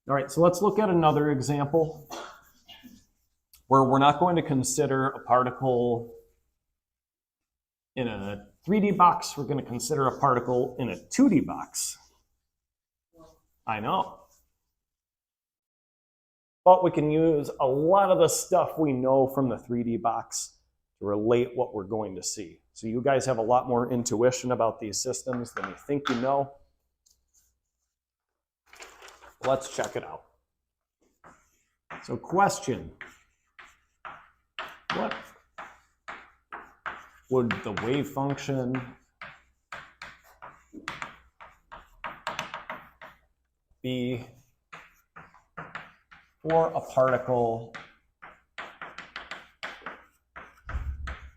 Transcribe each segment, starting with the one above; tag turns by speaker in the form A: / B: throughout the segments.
A: All right, so let's look at another example where we're not going to consider a particle in a 3D box. We're going to consider a particle in a 2D box. I know. But we can use a lot of the stuff we know from the 3D box to relate what we're going to see. So you guys have a lot more intuition about these systems than you think you know. Let's check it out. So question, what would the wave function be for a particle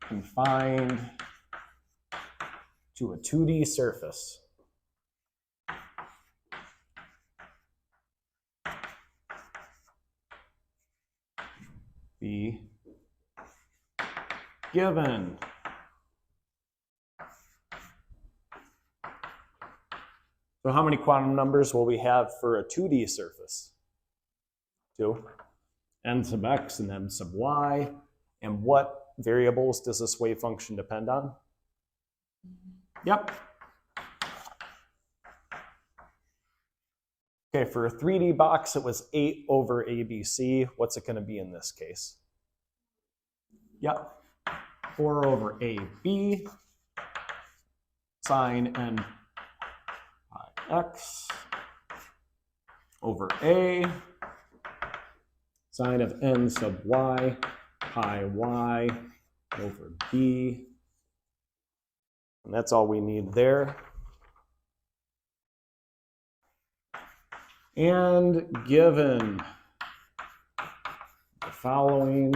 A: confined to a 2D surface? Be given. So how many quantum numbers will we have for a 2D surface? 2. N sub x and m sub y. And what variables does this wave function depend on? Yep. Okay, for a 3D box, it was 8 over ABC. What's it going to be in this case? Yep, 4 over AB sine n pi x over A sine of n sub y pi y over B. And that's all we need there. And given the following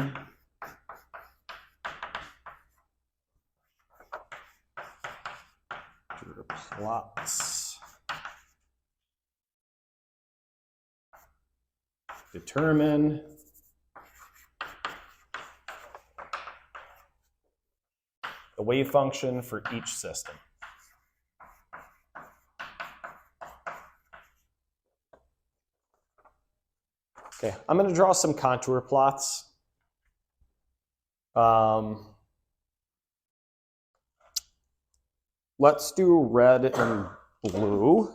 A: plots, determine the wave function for each system. Okay, I'm going to draw some contour plots. Let's do red and blue.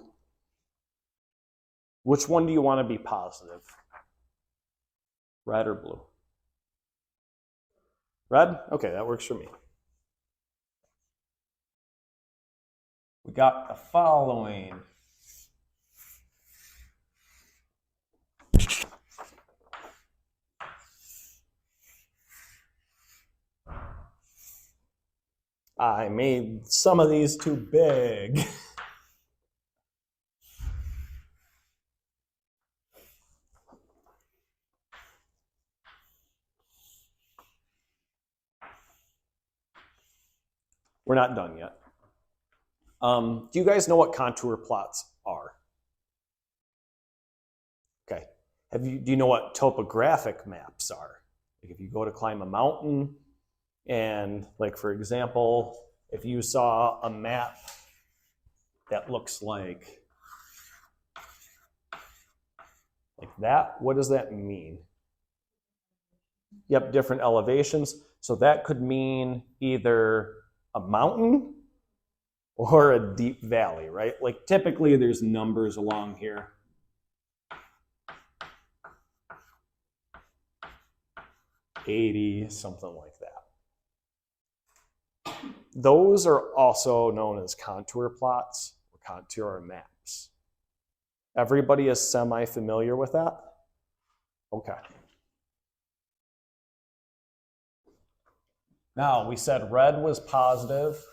A: Which one do you want to be positive? Red or blue? Red? Okay, that works for me. We got the following. I made some of these too big. We're not done yet. Do you guys know what contour plots are? Okay. Do you know what topographic maps are? Like if you go to climb a mountain, and like for example, if you saw a map that looks like that, what does that mean? Yep, different elevations. So that could mean either a mountain or a deep valley, right? Like typically there's numbers along here. $80, something like that. Those are also known as contour plots or contour maps. Everybody is semi-familiar with that? Okay. Now, we said red was positive,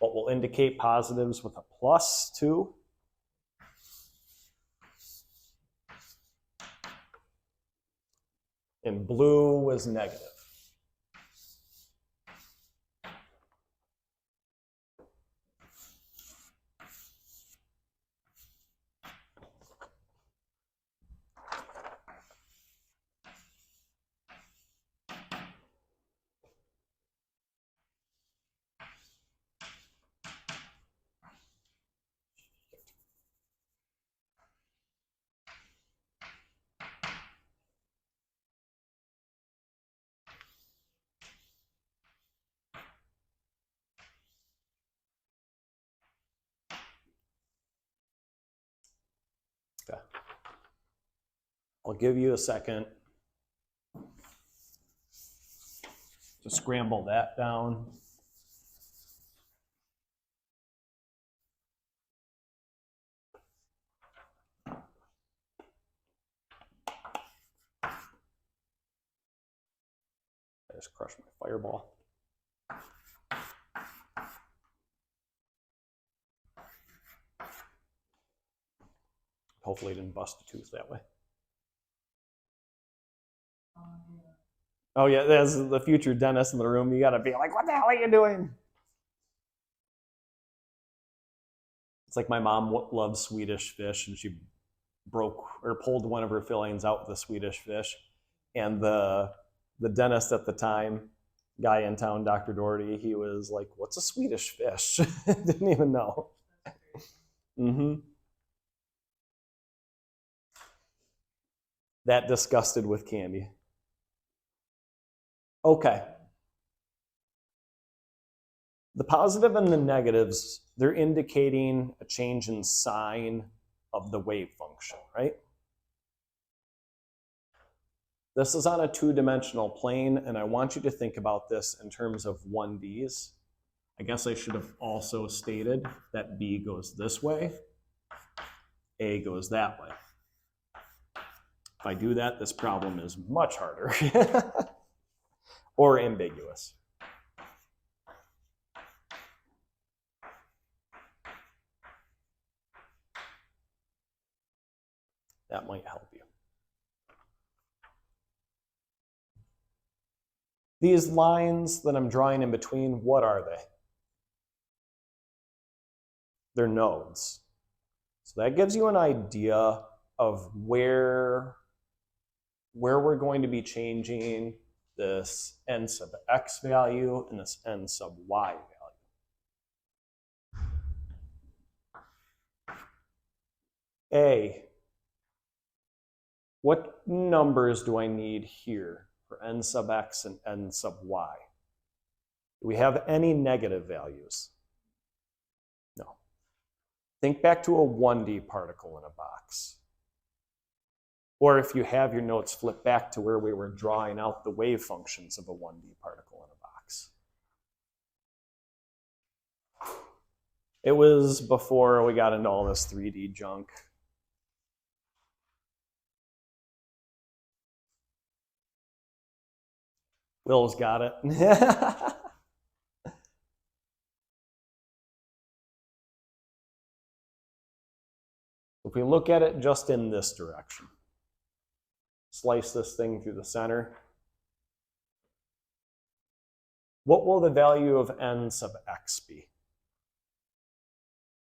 A: but we'll indicate positives with a plus 2. And blue was negative. Okay. I'll give you a second to scramble that down. I just crushed my fireball. Hopefully it didn't bust a tooth that way. Oh yeah, there's the future dentist in the room. You gotta be like, what the hell are you doing? It's like my mom loves Swedish fish, and she broke or pulled one of her fillings out with a Swedish fish. And the dentist at the time, guy in town, Dr. Doherty, he was like, what's a Swedish fish? Didn't even know. Mm-hmm. That disgusted with candy. Okay. The positive and the negatives, they're indicating a change in sign of the wave function, right? This is on a two-dimensional plane, and I want you to think about this in terms of 1Ds. I guess I should have also stated that B goes this way, A goes that way. If I do that, this problem is much harder or ambiguous. That might help you. These lines that I'm drawing in between, what are they? They're nodes. So that gives you an idea of where we're going to be changing this n sub x value and this n sub y value. A, what numbers do I need here for n sub x and n sub y? Do we have any negative values? No. Think back to a 1D particle in a box. Or if you have your notes, flip back to where we were drawing out the wave functions of a 1D particle in a box. It was before we got into all this 3D junk. Will's got it. If we look at it just in this direction, slice this thing through the center, what will the value of n sub x be?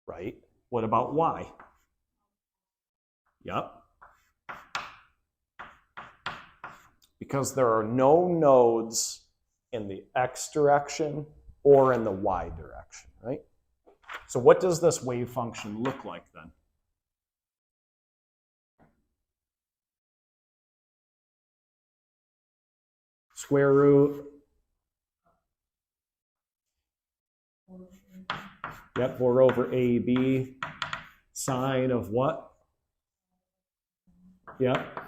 A: Right? What about y? Yep. Because there are no nodes in the x direction or in the y direction, right? So what does this wave function look like then? Square root. Yep, 4 over AB. Sine of what? Yep.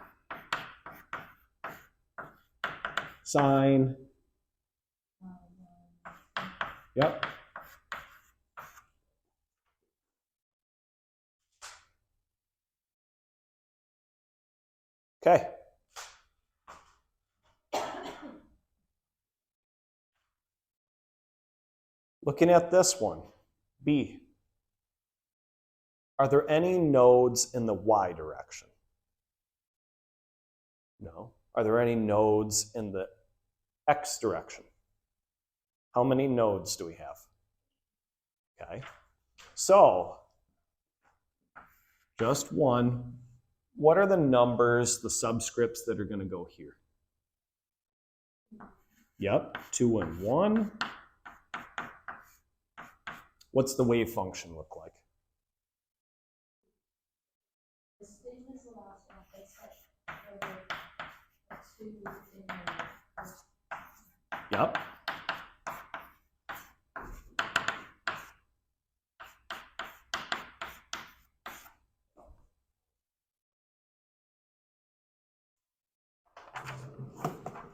A: Sine. Yep. Okay. Looking at this one, B. Are there any nodes in the y direction? No. Are there any nodes in the x direction? How many nodes do we have? Okay. So, just one. What are the numbers, the subscripts that are going to go here? Yep, 2 and 1. What's the wave function look like? Yep.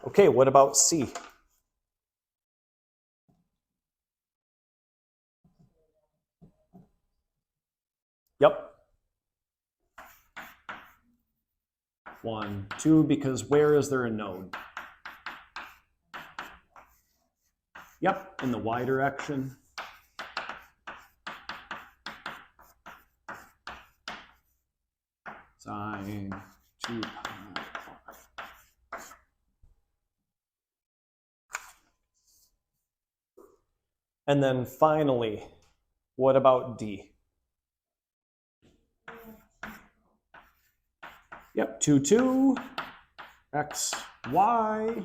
A: Okay, what about C? Yep. 1, 2, because where is there a node? Yep, in the y direction. Sine 2 pi. And then finally, what about D? Yep, 2, 2, x, y.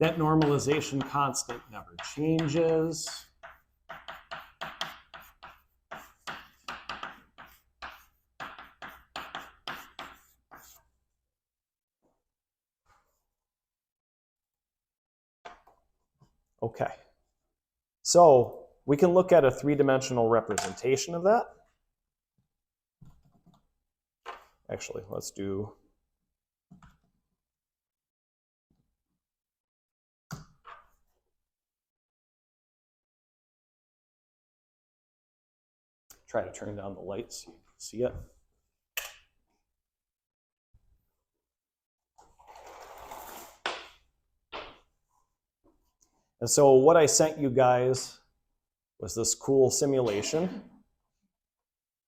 A: That normalization constant never changes. Okay. So we can look at a three-dimensional representation of that. Actually, let's do try to turn down the lights so you can see it. And so what I sent you guys was this cool simulation.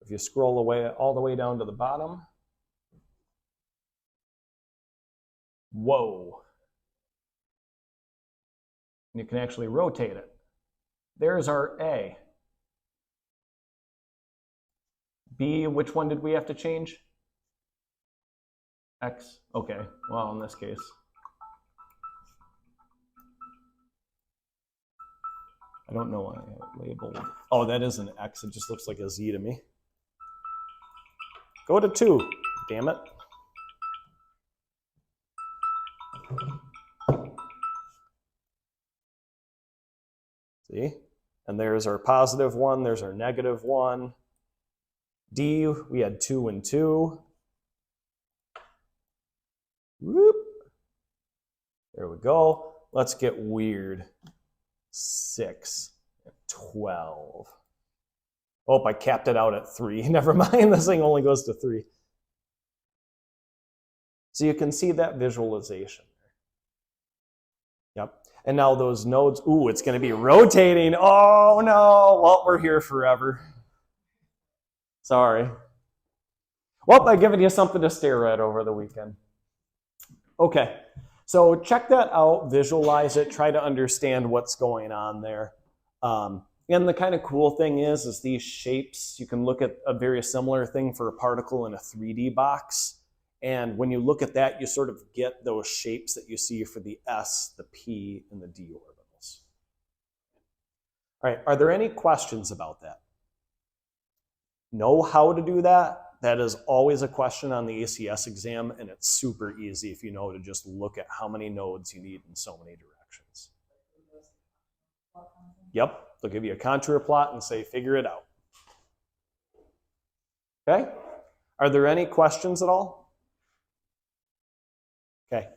A: If you scroll away all the way down to the bottom. Whoa. And you can actually rotate it. There's our A. B, which one did we have to change? X. Okay, well, in this case. I don't know why I have it labeled. Oh, that is an X. It just looks like a Z to me. Go to 2, damn it. See? And there's our positive 1, there's our negative 1. D, we had 2 and 2. Whoop. There we go. Let's get weird. 6 and 12. Oh, I capped it out at 3. Never mind, this thing only goes to 3. So you can see that visualization. Yep. And now those nodes, ooh, it's going to be rotating. Oh, no. Well, we're here forever. Sorry. Well, I've given you something to stare at over the weekend. Okay. So check that out, visualize it, try to understand what's going on there. And the kind of cool thing is these shapes, you can look at a very similar thing for a particle in a 3D box. And when you look at that, you sort of get those shapes that you see for the S, the P, and the D orbitals. All right, are there any questions about that? Know how to do that? That is always a question on the ACS exam, and it's super easy if you know to just look at how many nodes you need in so many directions. Yep, they'll give you a contour plot and say, figure it out. Okay, are there any questions at all? Okay.